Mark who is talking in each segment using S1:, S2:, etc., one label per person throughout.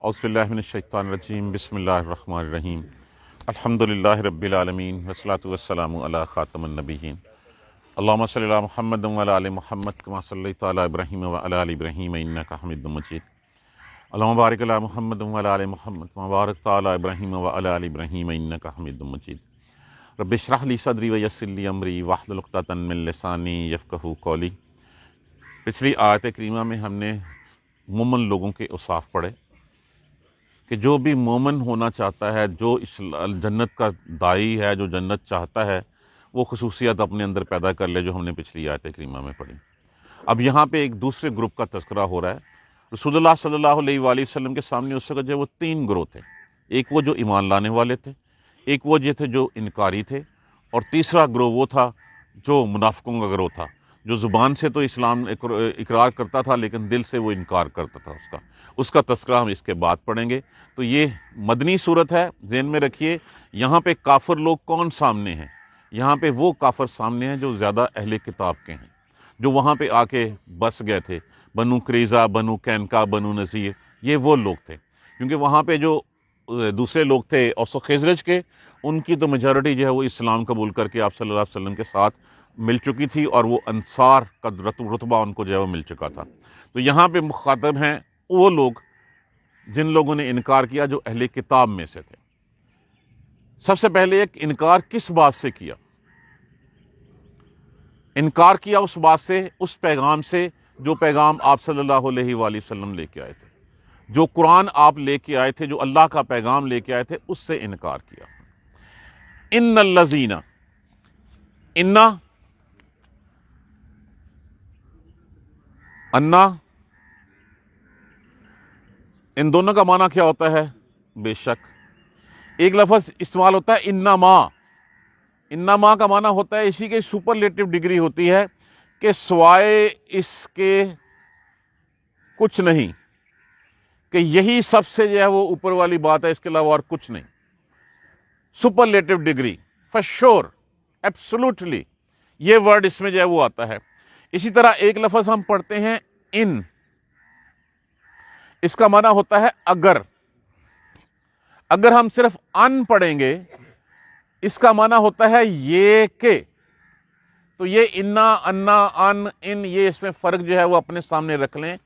S1: اعوذ باللہ من الشیطان الرجیم بسم اللہ الرحمن الرحیم الحمدللہ رب العالمین والصلاة والسلام علی خاتم النبیین اللہم صلی علی محمد وعلی آل محمد کما صلیت علی ابراہیم وعلی آل ابراہیم انک حمید مجید اللہم بارک علی محمد وعلی آل محمد کما بارکت علی ابراہیم وعلی آل ابراہیم انک حمید مجید رب اشرح لی صدری ویسر لی امری واحلل عقدۃ من لسانی یفقہوا قولی۔ پچھلی آیت کریمہ میں ہم نے مومن لوگوں کے اوصاف پڑھے کہ جو بھی مومن ہونا چاہتا ہے، جو جنت کا داعی ہے، جو جنت چاہتا ہے، وہ خصوصیات اپنے اندر پیدا کر لے جو ہم نے پچھلی آیت کریمہ میں پڑھی۔ اب یہاں پہ ایک دوسرے گروپ کا تذکرہ ہو رہا ہے۔ رسول اللہ صلی اللہ علیہ وآلہ وسلم کے سامنے اس وقت جو وہ تین گروہ تھے، ایک وہ جو ایمان لانے والے تھے، ایک وہ یہ تھے جو انکاری تھے، اور تیسرا گروہ وہ تھا جو منافقوں کا گروہ تھا، جو زبان سے تو اسلام اقرار کرتا تھا لیکن دل سے وہ انکار کرتا تھا۔ اس کا تذکرہ ہم اس کے بعد پڑھیں گے۔ تو یہ مدنی صورت ہے، ذہن میں رکھیے۔ یہاں پہ کافر لوگ کون سامنے ہیں؟ یہاں پہ وہ کافر سامنے ہیں جو زیادہ اہل کتاب کے ہیں، جو وہاں پہ آ کے بس گئے تھے، بنو قریظہ، بنو قینقاع، بنو نذیر، یہ وہ لوگ تھے۔ کیونکہ وہاں پہ جو دوسرے لوگ تھے اوس و خزرج کے، ان کی تو میجورٹی جو ہے وہ اسلام قبول کر کے آپ صلی اللہ علیہ وسلم کے ساتھ مل چکی تھی، اور وہ انصار کا رتبہ ان کو جو ہے وہ مل چکا تھا۔ تو یہاں پہ مخاطب ہیں وہ لوگ جن لوگوں نے انکار کیا جو اہل کتاب میں سے تھے۔ سب سے پہلے ایک انکار کس بات سے کیا؟ انکار کیا اس بات سے، اس پیغام سے جو پیغام آپ صلی اللہ علیہ وآلہ وسلم لے کے آئے تھے، جو قرآن آپ لے کے آئے تھے، جو اللہ کا پیغام لے کے آئے تھے، اس سے انکار کیا۔ ان الذین، انا، انا، ان دونوں کا معنی کیا ہوتا ہے؟ بے شک۔ ایک لفظ استعمال ہوتا ہے انما۔ انما کا معنی ہوتا ہے اسی کے سپرلیٹو ڈگری ہوتی ہے کہ سوائے اس کے کچھ نہیں، کہ یہی سب سے جو ہے وہ اوپر والی بات ہے، اس کے علاوہ اور کچھ نہیں۔ Superlative degree, for sure, absolutely, یہ ورڈ اس میں جو ہے وہ آتا ہے۔ اسی طرح ایک لفظ ہم پڑھتے ہیں ان، اس کا معنی ہوتا ہے اگر۔ اگر ہم صرف ان پڑھیں گے، اس کا معنی ہوتا ہے یہ کہ۔ تو یہ انا، انا، ان، یہ اس میں فرق جو ہے وہ اپنے سامنے رکھ لیں۔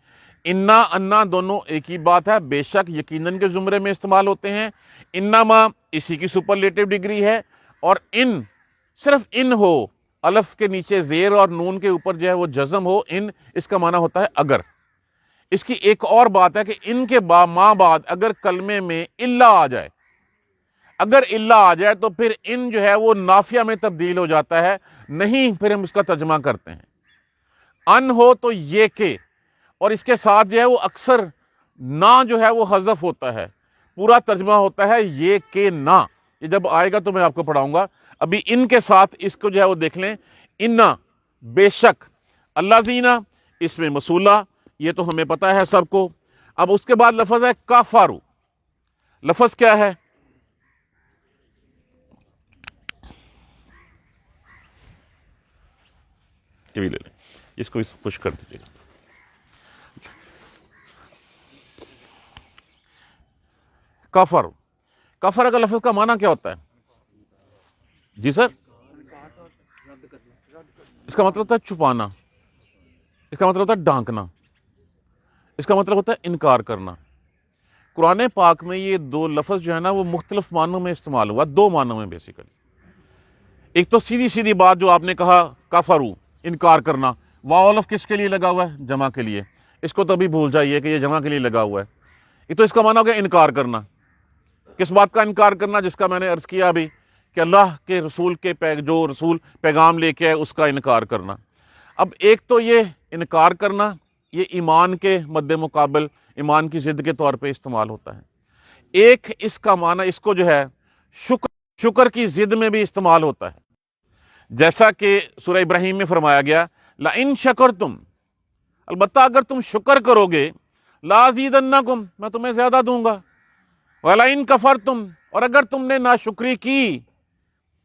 S1: انا، انا دونوں ایک ہی بات ہے، بے شک، یقیناً کے زمرے میں استعمال ہوتے ہیں۔ انما اسی کی سپرلیٹو ڈگری ہے، اور ان صرف ان ہو، الف کے نیچے زیر اور نون کے اوپر جو ہے وہ جزم ہو، ان، اس کا معنی ہوتا ہے اگر۔ اس کی ایک اور بات ہے کہ ان کے ماں بعد اگر کلمے میں الا آ جائے، اگر الا آ جائے تو پھر ان جو ہے وہ نافیہ میں تبدیل ہو جاتا ہے، نہیں پھر ہم اس کا ترجمہ کرتے ہیں۔ ان ہو تو یہ کہ، اور اس کے ساتھ جو ہے وہ اکثر نہ جو ہے وہ حذف ہوتا ہے، پورا ترجمہ ہوتا ہے یہ کہ نہ۔ یہ جب آئے گا تو میں آپ کو پڑھاؤں گا۔ ابھی ان کے ساتھ اس کو جو ہے وہ دیکھ لیں، انا، بے شک، الذین، اس میں موصولہ، یہ تو ہمیں پتا ہے سب کو۔ اب اس کے بعد لفظ ہے کفروا۔ لفظ کیا ہے؟ یہ بھی لے لیں، اس کو بھی پش کر دیجیے گا۔ کفر، کفر کا لفظ کا معنی کیا ہوتا ہے؟ جی سر، اس کا مطلب ہوتا ہے چھپانا، اس کا مطلب ہوتا ہے ڈھانکنا، اس کا مطلب ہوتا ہے انکار کرنا۔ قرآن پاک میں یہ دو لفظ جو ہے نا وہ مختلف معنوں میں استعمال ہوا، دو معنوں میں بیسیکلی۔ ایک تو سیدھی سیدھی بات جو آپ نے کہا کفروا، انکار کرنا، واو الف کس کے لیے لگا ہوا ہے؟ جمع کے لیے۔ اس کو تبھی بھول جائیے کہ یہ جمع کے لیے لگا ہوا ہے۔ یہ تو اس کا معنی ہو گیا انکار کرنا۔ کس بات کا انکار کرنا؟ جس کا میں نے عرض کیا ابھی کہ اللہ کے رسول کے جو رسول پیغام لے کے آئے اس کا انکار کرنا۔ اب ایک تو یہ انکار کرنا، یہ ایمان کے مد مقابل ایمان کی ضد کے طور پہ استعمال ہوتا ہے۔ ایک اس کا معنی، اس کو جو ہے شکر کی ضد میں بھی استعمال ہوتا ہے، جیسا کہ سورہ ابراہیم میں فرمایا گیا لَإِن شَكَرْتُمْ، البتہ اگر تم شکر کرو گے، لَأَزِيدَنَّكُمْ، میں تمہیں زیادہ دوں گا، وَلَئِن كَفَرْتُمْ، اور اگر تم نے ناشکری کی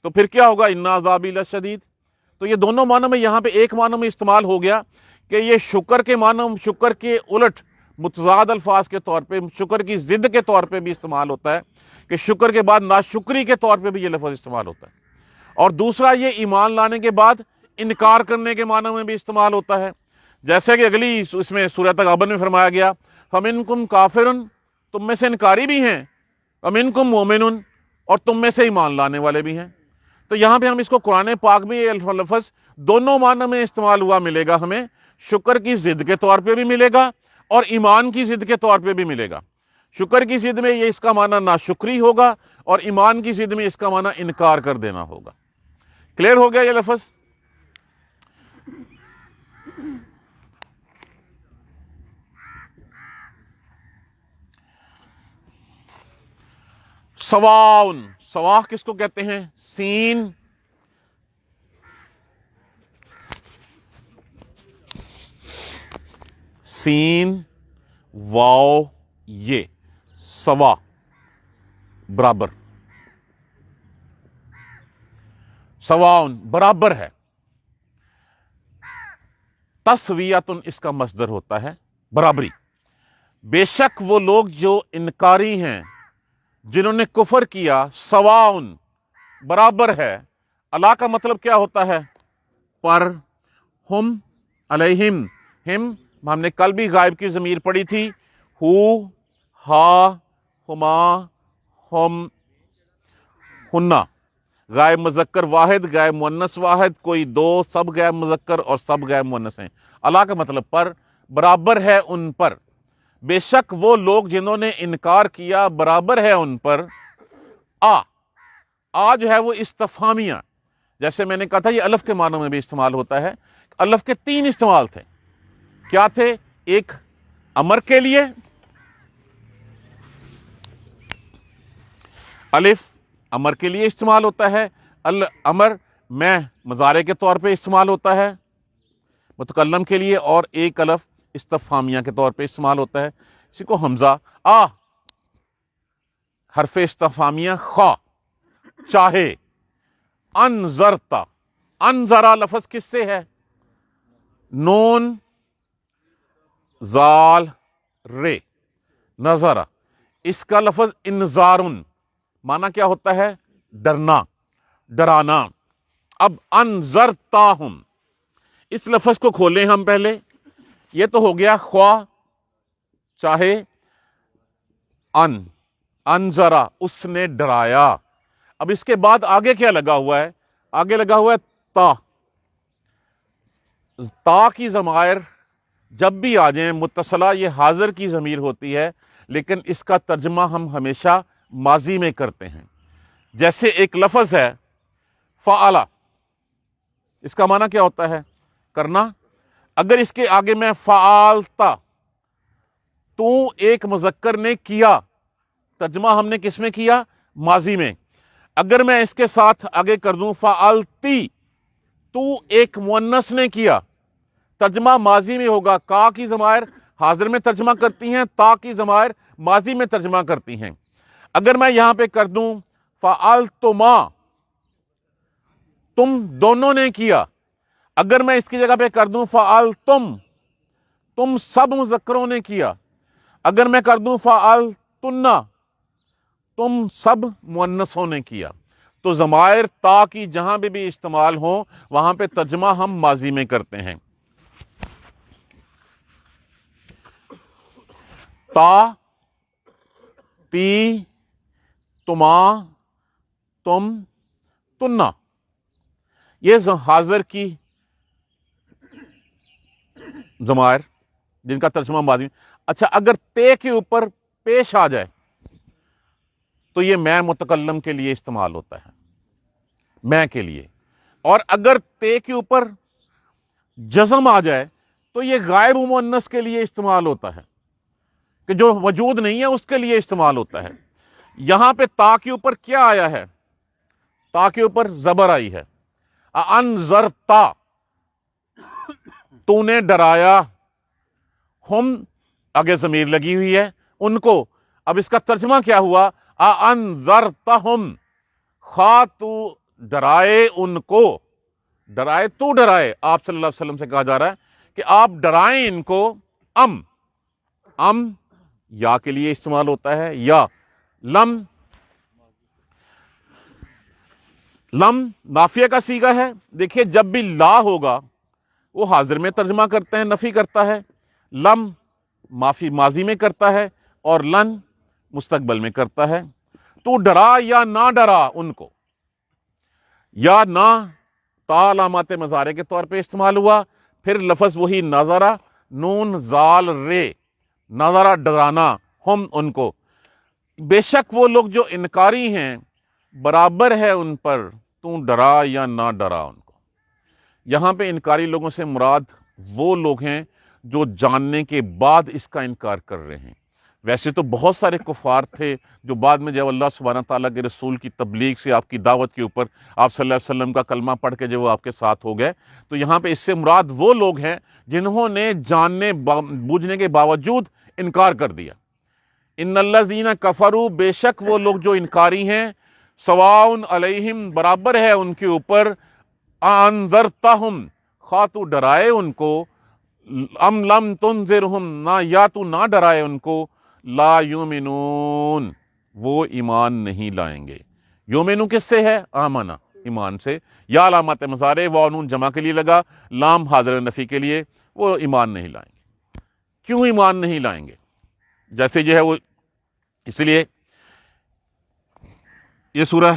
S1: تو پھر کیا ہوگا؟ إِنَّ عَذَابِي لَشَدِيدٌ۔ تو یہ دونوں معنوں میں، یہاں پہ ایک معنوں میں استعمال ہو گیا کہ یہ شکر کے معنوں، شکر کے الٹ متضاد الفاظ کے طور پہ، شکر کی ضد کے طور پہ بھی استعمال ہوتا ہے کہ شکر کے بعد ناشکری کے طور پہ بھی یہ لفظ استعمال ہوتا ہے، اور دوسرا یہ ایمان لانے کے بعد انکار کرنے کے معنی میں بھی استعمال ہوتا ہے، جیسے کہ اگلی اس میں سورہ تغابن میں فرمایا گیا فَمِنْكُمْ كَافِرٌ، تم میں سے انکاری بھی ہیں، وَمِنْكُمْ مُؤْمِنٌ، اور تم میں سے ایمان لانے والے بھی ہیں۔ تو یہاں پہ ہم اس کو قرآن پاک میں یہ لفظ دونوں معنی میں استعمال ہوا ملے گا، ہمیں شکر کی ضد کے طور پہ بھی ملے گا اور ایمان کی ضد کے طور پہ بھی ملے گا۔ شکر کی ضد میں یہ اس کا معنی ناشکری ہوگا، اور ایمان کی ضد میں اس کا معنی انکار کر دینا ہوگا۔ کلیئر ہو گیا یہ لفظ؟ سواؤن، سوا کس کو کہتے ہیں؟ سین سین واو یہ سوا، برابر، سواؤن برابر ہے، تسویتن اس کا مصدر ہوتا ہے برابری۔ بے شک وہ لوگ جو انکاری ہیں، جنہوں نے کفر کیا، سواؤن برابر ہے۔ اللہ کا مطلب کیا ہوتا ہے؟ پر، ہم علیہم، ہم نے کل بھی غائب کی ضمیر پڑھی تھی، ہو، ہا، ہما، ہم، ہنہ، غائب مذکر واحد، غائب مؤنث واحد، کوئی دو، سب غائب مذکر اور سب غائب مؤنث ہیں۔ اللہ کا مطلب پر، برابر ہے ان پر، بے شک وہ لوگ جنہوں نے انکار کیا برابر ہے ان پر۔ آ جو ہے وہ استفہامیہ، جیسے میں نے کہا تھا یہ الف کے معنوں میں بھی استعمال ہوتا ہے۔ الف کے 3 استعمال تھے، کیا تھے؟ ایک امر کے لیے، الف امر کے لیے استعمال ہوتا ہے، امر میں مضارع کے طور پہ استعمال ہوتا ہے متکلم کے لیے، اور ایک الف استفہامیہ کے طور پہ استعمال ہوتا ہے، اسی کو حمزہ۔ حرف استفہامیہ، خواہ، چاہے، انذرتا، انذرا لفظ کس سے ہے؟ نون زال رے، نظرا، اس کا لفظ انذارن، معنی کیا ہوتا ہے؟ ڈرنا، ڈرانا۔ اب انذرتاہم، اس لفظ کو کھولیں ہم پہلے، یہ تو ہو گیا خواہ، چاہے، انذرا، اس نے ڈرایا۔ اب اس کے بعد آگے کیا لگا ہوا ہے؟ آگے لگا ہوا ہے تا۔ تا کی ضمائر جب بھی آ جائیں متصلہ، یہ حاضر کی ضمیر ہوتی ہے، لیکن اس کا ترجمہ ہم ہمیشہ ماضی میں کرتے ہیں۔ جیسے ایک لفظ ہے فعلا، اس کا معنی کیا ہوتا ہے؟ کرنا۔ اگر اس کے آگے میں فعالتا، تو ایک مذکر نے کیا، ترجمہ ہم نے کس میں کیا؟ ماضی میں۔ اگر میں اس کے ساتھ آگے کر دوں فعلتی، تو ایک مؤنث نے کیا، ترجمہ ماضی میں ہوگا۔ کا کی ضمائر حاضر میں ترجمہ کرتی ہیں، تا کی ضمائر ماضی میں ترجمہ کرتی ہیں۔ اگر میں یہاں پہ کر دوں فعلتما، تم دونوں نے کیا، اگر میں اس کی جگہ پہ کر دوں فعلتم، تم سب مذکروں نے کیا، اگر میں کر دوں فعلتن، تم سب مؤنثوں نے کیا، تو ضمائر تا کی جہاں بھی استعمال ہوں وہاں پہ ترجمہ ہم ماضی میں کرتے ہیں۔ تا، تی، تما، تم، تنا، یہ حاضر کی ضمائر جن کا ترجمہ ماضی میں۔ اچھا، اگر تے کے اوپر پیش آ جائے تو یہ میں متکلم کے لیے استعمال ہوتا ہے، میں کے لیے، اور اگر تے کے اوپر جزم آ جائے تو یہ غائب مؤنث کے لیے استعمال ہوتا ہے، کہ جو وجود نہیں ہے اس کے لیے استعمال ہوتا ہے۔ یہاں پہ تا کے اوپر کیا آیا ہے؟ تا کے اوپر زبر آئی ہے، انذرتا، تو نے ڈرایا، ہم آگے ضمیر لگی ہوئی ہے، ان کو۔ اب اس کا ترجمہ کیا ہوا؟ انذرتہم، خواہ تو ڈرائے ان کو، ڈرائے تو ڈرائے، آپ صلی اللہ علیہ وسلم سے کہا جا رہا ہے کہ آپ ڈرائیں ان کو، ام یا کے لیے استعمال ہوتا ہے، یا لم نافیہ کا صیغہ ہے. دیکھیے جب بھی لا ہوگا وہ حاضر میں ترجمہ کرتے ہیں، نفی کرتا ہے. لم ماضی میں کرتا ہے، اور لن مستقبل میں کرتا ہے. تو ڈرا یا نہ ڈرا ان کو، یا نہ تا علامات مضارع کے طور پہ استعمال ہوا. پھر لفظ وہی نظرہ، نون زال رے، نظرہ ڈرانا، ہم ان کو. بے شک وہ لوگ جو انکاری ہیں برابر ہے ان پر تو ڈرا یا نہ ڈرا ان کو. یہاں پہ انکاری لوگوں سے مراد وہ لوگ ہیں جو جاننے کے بعد اس کا انکار کر رہے ہیں. ویسے تو بہت سارے کفار تھے جو بعد میں جب اللہ سبحانہ تعالیٰ کے رسول کی تبلیغ سے، آپ کی دعوت کے اوپر، آپ صلی اللہ علیہ وسلم کا کلمہ پڑھ کے جب وہ آپ کے ساتھ ہو گئے، تو یہاں پہ اس سے مراد وہ لوگ ہیں جنہوں نے جاننے بوجھنے کے باوجود انکار کر دیا. ان الذین کفروا، بے شک وہ لوگ جو انکاری ہیں، سواء علیہم، برابر ہے ان کے اوپر، انذرتہم، خواہ تو ڈرائے ان کو، ام لم تنذرہم، نہ یا تو نہ ڈرائے ان کو، لا یؤمنون، وہ ایمان نہیں لائیں گے. یومنو کس سے ہے؟ آمنا، ایمان سے. یا علامات مضارع، واو نون جمع کے لیے لگا، لام حاضر نفی کے لیے، وہ ایمان نہیں لائیں گے. کیوں ایمان نہیں لائیں گے؟ جیسے جو ہے وہ، اس لیے یہ سورہ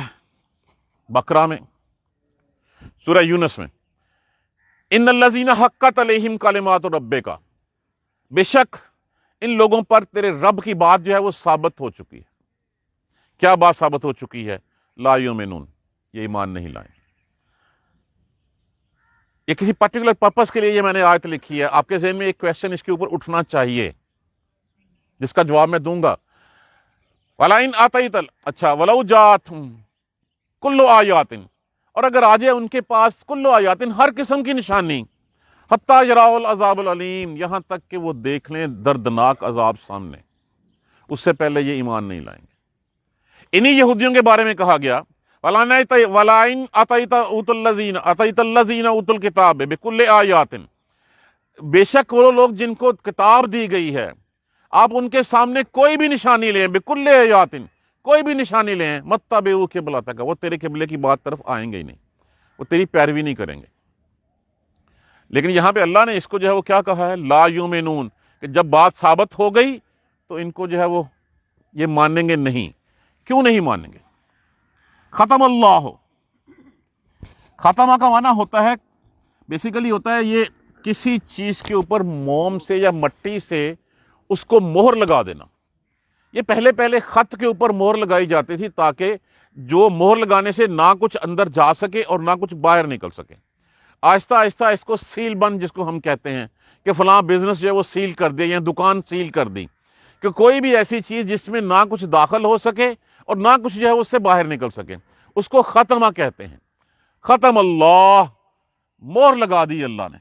S1: بقرہ میں، سورہ یونس میں، ان الذین حقت علیہم کلمات ربک، بے شک ان لوگوں پر تیرے رب کی بات جو ہے وہ ثابت ہو چکی ہے. کیا بات ثابت ہو چکی ہے؟ لا یؤمنون، یہ ایمان نہیں لائیں. یہ کسی پرٹیکولر پرپس کے لیے یہ میں نے آیت لکھی ہے. آپ کے ذہن میں ایک کویسچن اس کے اوپر اٹھنا چاہیے جس کا جواب میں دوں گا. وَلَئِنْ آتَيْتَ، اچھا، وَلَوْ جَاءَتْهُمْ كُلُّ آیَاتٍ، اور اگر آ جائے ان کے پاس کل آیات، ہر قسم کی نشانی، حتیٰ یراؤ العذاب العلیم، یہاں تک کہ وہ دیکھ لیں دردناک عذاب سامنے، اس سے پہلے یہ ایمان نہیں لائیں گے. انہی یہودیوں کے بارے میں کہا گیا، وَلَئِنْ آتَيْتَ الَّذِينَ أُوتُوا الْكِتَابَ بِكُلِّ آیَاتٍ، بے شک وہ لوگ جن کو کتاب دی گئی ہے، آپ ان کے سامنے کوئی بھی نشانی لیں، بِكُلِّ آیَاتٍ، کوئی بھی نشانی لیں، مَتَّبِعُوا قِبْلَتَكَ، وہ تیرے قبلے کی بات طرف آئیں گے ہی نہیں، وہ تیری پیروی نہیں کریں گے. لیکن یہاں پہ اللہ نے اس کو جو ہے وہ کیا کہا ہے؟ لا یؤمنون، کہ جب بات ثابت ہو گئی تو ان کو جو ہے وہ یہ مانیں گے نہیں. کیوں نہیں مانیں گے؟ ختم اللہ، ختمہ کا معنی ہوتا ہے، بیسیکلی ہوتا ہے یہ کسی چیز کے اوپر موم سے یا مٹی سے اس کو مہر لگا دینا. یہ پہلے خط کے اوپر مہر لگائی جاتی تھی تاکہ جو مہر لگانے سے نہ کچھ اندر جا سکے اور نہ کچھ باہر نکل سکے. آہستہ آہستہ اس کو سیل بند جس کو ہم کہتے ہیں کہ فلاں بزنس جو ہے وہ سیل کر دیا یا دکان سیل کر دی، کہ کوئی بھی ایسی چیز جس میں نہ کچھ داخل ہو سکے اور نہ کچھ جو ہے اس سے باہر نکل سکے، اس کو ختمہ کہتے ہیں. ختم اللہ، مہر لگا دی اللہ نے.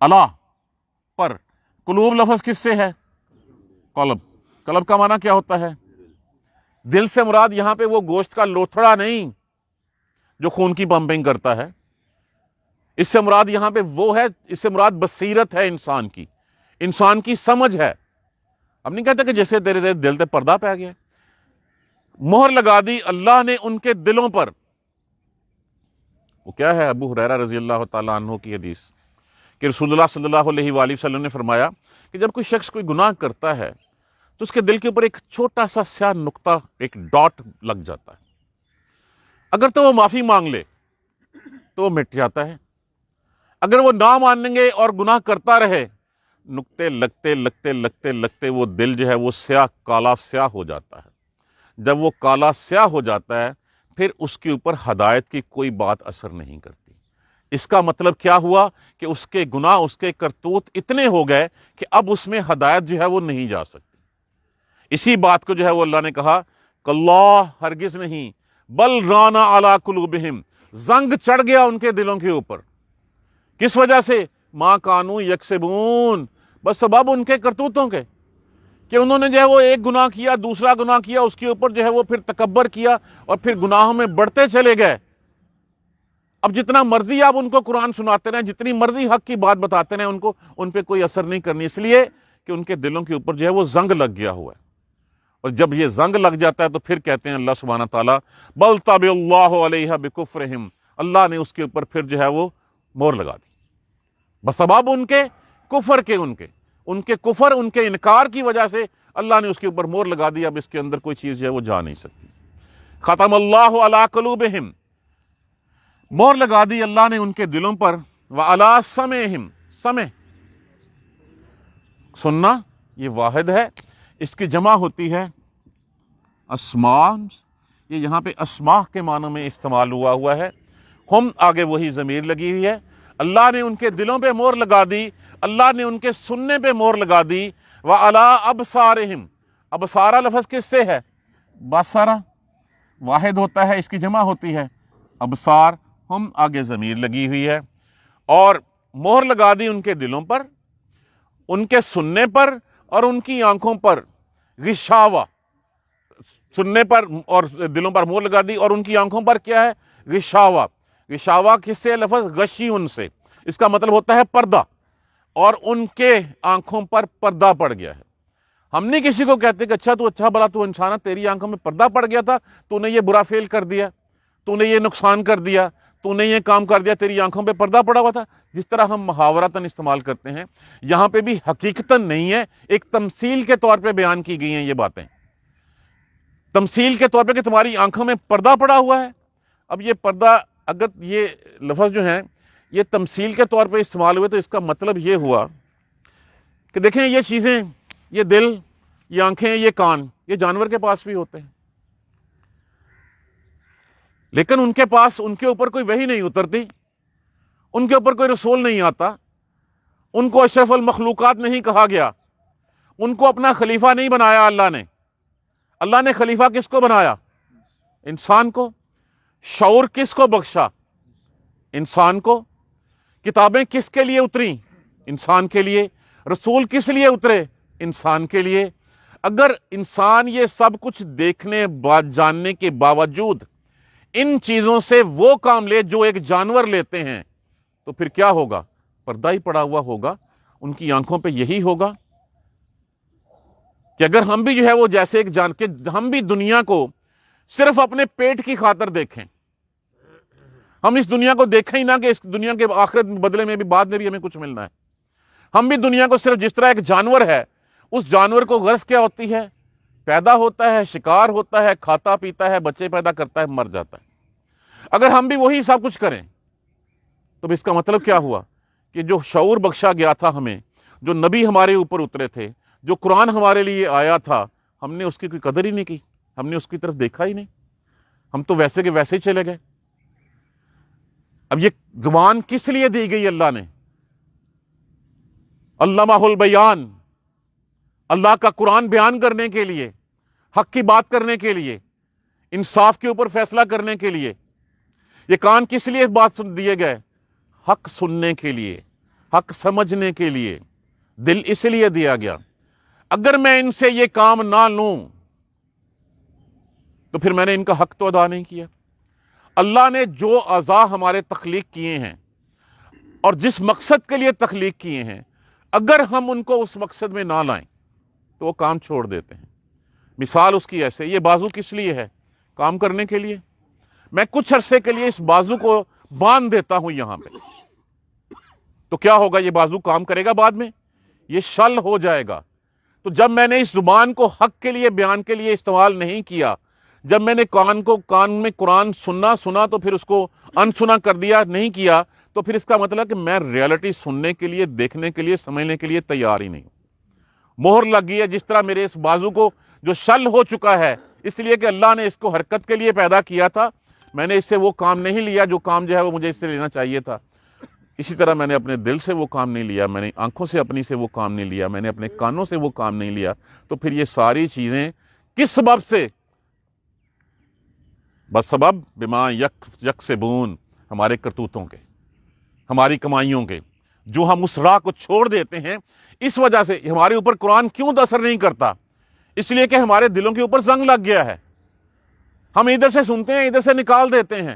S1: اللہ پر، قلوب لفظ کس سے ہے؟ قلب. قلب کا معنی کیا ہوتا ہے؟ دل سے مراد یہاں پہ وہ گوشت کا لوتھڑا نہیں جو خون کی پمپنگ کرتا ہے. اس سے مراد یہاں پہ وہ ہے، اس سے مراد بصیرت ہے انسان کی سمجھ ہے. ہم نہیں کہتے کہ جیسے تیرے دل تے پردہ پہ گیا. مہر لگا دی اللہ نے ان کے دلوں پر. وہ کیا ہے؟ ابو ہریرہ رضی اللہ تعالیٰ عنہ کی حدیث کہ رسول اللہ صلی اللہ علیہ وآلہ وسلم نے فرمایا کہ جب کوئی شخص کوئی گناہ کرتا ہے تو اس کے دل کے اوپر ایک چھوٹا سا سیاہ نقطہ، ایک ڈاٹ لگ جاتا ہے. اگر تو وہ معافی مانگ لے تو وہ مٹ جاتا ہے، اگر وہ نہ مانیں گے اور گناہ کرتا رہے، نقطے لگتے لگتے لگتے لگتے وہ دل جو ہے وہ سیاہ، کالا سیاہ ہو جاتا ہے. جب وہ کالا سیاہ ہو جاتا ہے پھر اس کے اوپر ہدایت کی کوئی بات اثر نہیں کرتی. اس کا مطلب کیا ہوا کہ اس کے گناہ، اس کے کرتوت اتنے ہو گئے کہ اب اس میں ہدایت جو ہے وہ نہیں جا سکتی. اسی بات کو جو ہے وہ اللہ نے کہا کاللہ، ہرگز نہیں، بل ران علی قلوبہم، زنگ چڑھ گیا ان کے دلوں کے اوپر. کس وجہ سے؟ ما کانوا یکسبون، بس سبب ان کے کرتوتوں کے، کہ انہوں نے جو ہے وہ ایک گناہ کیا، دوسرا گناہ کیا، اس کے اوپر جو ہے وہ پھر تکبر کیا اور پھر گناہوں میں بڑھتے چلے گئے. اب جتنا مرضی آپ ان کو قرآن سناتے رہیں، جتنی مرضی حق کی بات بتاتے رہیں، ان پہ کوئی اثر نہیں کرنی، اس لیے کہ ان کے دلوں کے اوپر جو ہے وہ زنگ لگ گیا ہوا ہے، اور جب یہ زنگ لگ جاتا ہے تو پھر کہتے ہیں اللہ سبحانہ تعالیٰ بل طبع اللہ علیہ بکفرہم، اللہ نے اس کے اوپر پھر جو ہے وہ مہر لگا دی بسبب ان کے کفر کے، ان کے کفر، ان کے انکار کی وجہ سے اللہ نے اس کے اوپر مہر لگا دی، اب اس کے اندر کوئی چیز جو ہے وہ جا نہیں سکتی۔ ختم اللہ علی قلوبہم، مہر لگا دی اللہ نے ان کے دلوں پر، وعلی سمعہم، سمع سننا یہ واحد ہے، اس کی جمع ہوتی ہے اسماء، یہ یہاں پہ اسماء کے معنوں میں استعمال ہوا ہے، ہم آگے وہی ضمیر لگی ہوئی ہے، اللہ نے ان کے دلوں پہ مہر لگا دی، اللہ نے ان کے سننے پہ مہر لگا دی، وعلی ابصارہم، ابصارہ لفظ کس سے ہے؟ بصرہ واحد ہوتا ہے، اس کی جمع ہوتی ہے ابصار، ہم آگے ضمیر لگی ہوئی ہے، اور مہر لگا دی ان کے دلوں پر، ان کے سننے پر اور ان کی آنکھوں پر، غشاوہ، سننے پر اور دلوں پر مہر لگا دی، اور ان کی آنکھوں پر کیا ہے؟ غشاوہ، غشاوہ کس سے لفظ؟ غشی ان سے، اس کا مطلب ہوتا ہے پردہ، اور ان کے آنکھوں پر پردہ پڑ گیا ہے۔ ہم نہیں کسی کو کہتے کہ اچھا تو اچھا بلا تو انسان ہے، تیری آنکھوں میں پردہ پڑ گیا تھا، تو نے یہ برا فعل کر دیا، تو نے یہ نقصان کر دیا، تو نے یہ کام کر دیا، تیری آنکھوں پہ پردہ پڑا ہوا تھا، جس طرح ہم محاورتاً استعمال کرتے ہیں، یہاں پہ بھی حقیقتاً نہیں ہے، ایک تمثیل کے طور پہ بیان کی گئی ہیں یہ باتیں، تمثیل کے طور پہ کہ تمہاری آنکھوں میں پردہ پڑا ہوا ہے۔ اب یہ پردہ، اگر یہ لفظ جو ہیں یہ تمثیل کے طور پہ استعمال ہوئے تو اس کا مطلب یہ ہوا کہ دیکھیں یہ چیزیں، یہ دل، یہ آنکھیں، یہ کان، یہ جانور کے پاس بھی ہوتے ہیں، لیکن ان کے پاس، ان کے اوپر کوئی وحی نہیں اترتی، ان کے اوپر کوئی رسول نہیں آتا، ان کو اشرف المخلوقات نہیں کہا گیا، ان کو اپنا خلیفہ نہیں بنایا اللہ نے۔ اللہ نے خلیفہ کس کو بنایا؟ انسان کو۔ شعور کس کو بخشا؟ انسان کو۔ کتابیں کس کے لیے اتری؟ انسان کے لیے۔ رسول کس لیے اترے؟ انسان کے لیے۔ اگر انسان یہ سب کچھ دیکھنے جاننے کے باوجود ان چیزوں سے وہ کام لے جو ایک جانور لیتے ہیں تو پھر کیا ہوگا؟ پردہ ہی پڑا ہوا ہوگا، ان کی آنکھوں پہ یہی ہوگا کہ اگر ہم بھی جو ہے وہ جیسے ایک کہ ہم بھی دنیا کو صرف اپنے پیٹ کی خاطر دیکھیں، ہم اس دنیا کو دیکھیں ہی نہ کہ اس دنیا کے آخرت بدلے میں بھی، بعد میں بھی ہمیں کچھ ملنا ہے، ہم بھی دنیا کو صرف جس طرح ایک جانور ہے، اس جانور کو غرض کیا ہوتی ہے؟ پیدا ہوتا ہے، شکار ہوتا ہے، کھاتا پیتا ہے، بچے پیدا کرتا ہے، مر جاتا ہے۔ اگر ہم بھی وہی سب کچھ کریں تو اس کا مطلب کیا ہوا کہ جو شعور بخشا گیا تھا ہمیں، جو نبی ہمارے اوپر اترے تھے، جو قرآن ہمارے لیے آیا تھا، ہم نے اس کی کوئی قدر ہی نہیں کی، ہم نے اس کی طرف دیکھا ہی نہیں، ہم تو ویسے کے ویسے ہی چلے گئے۔ اب یہ زبان کس لیے دی گئی اللہ نے؟ علمہ البیان، اللہ کا قرآن بیان کرنے کے لیے، حق کی بات کرنے کے لیے، انصاف کے اوپر فیصلہ کرنے کے لیے۔ یہ کان کس لیے بات دیے گئے؟ حق سننے کے لیے، حق سمجھنے کے لیے۔ دل اس لیے دیا گیا، اگر میں ان سے یہ کام نہ لوں تو پھر میں نے ان کا حق تو ادا نہیں کیا۔ اللہ نے جو اعضاء ہمارے تخلیق کیے ہیں اور جس مقصد کے لیے تخلیق کیے ہیں، اگر ہم ان کو اس مقصد میں نہ لائیں تو وہ کام چھوڑ دیتے ہیں۔ مثال اس کی ایسے، یہ بازو کس لیے ہے؟ کام کرنے کے لیے۔ میں کچھ عرصے کے لیے اس بازو کو باندھ دیتا ہوں یہاں پہ، تو کیا ہوگا؟ یہ بازو کام کرے گا بعد میں؟ یہ شل ہو جائے گا۔ تو جب میں نے اس زبان کو حق کے لیے، بیان کے لیے استعمال نہیں کیا، جب میں نے کان میں قرآن سنا تو پھر اس کو انسنا کر دیا، نہیں کیا، تو پھر اس کا مطلب کہ میں ریالٹی سننے کے لیے، دیکھنے کے لیے، سمجھنے کے لیے تیار ہی نہیں ہوں۔ مہر لگ گئی ہے، جس طرح میرے اس بازو کو جو شل ہو چکا ہے، اس لیے کہ اللہ نے اس کو حرکت کے لیے پیدا کیا تھا، میں نے اس سے وہ کام نہیں لیا جو کام جو ہے وہ مجھے اس سے لینا چاہیے تھا۔ اسی طرح میں نے اپنے دل سے وہ کام نہیں لیا، میں نے آنکھوں سے اپنی سے وہ کام نہیں لیا، میں نے اپنے کانوں سے وہ کام نہیں لیا، تو پھر یہ ساری چیزیں کس سبب سے؟ بس سبب بما یکسبون، ہمارے کرتوتوں کے، ہماری کمائیوں کے، جو ہم اس راہ کو چھوڑ دیتے ہیں۔ اس وجہ سے ہمارے اوپر قرآن کیوں اثر نہیں کرتا؟ اس لیے کہ ہمارے دلوں کے اوپر زنگ لگ گیا ہے، ہم ادھر سے سنتے ہیں، ادھر سے نکال دیتے ہیں۔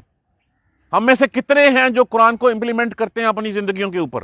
S1: ہم میں سے کتنے ہیں جو قرآن کو امپلیمنٹ کرتے ہیں اپنی زندگیوں کے اوپر؟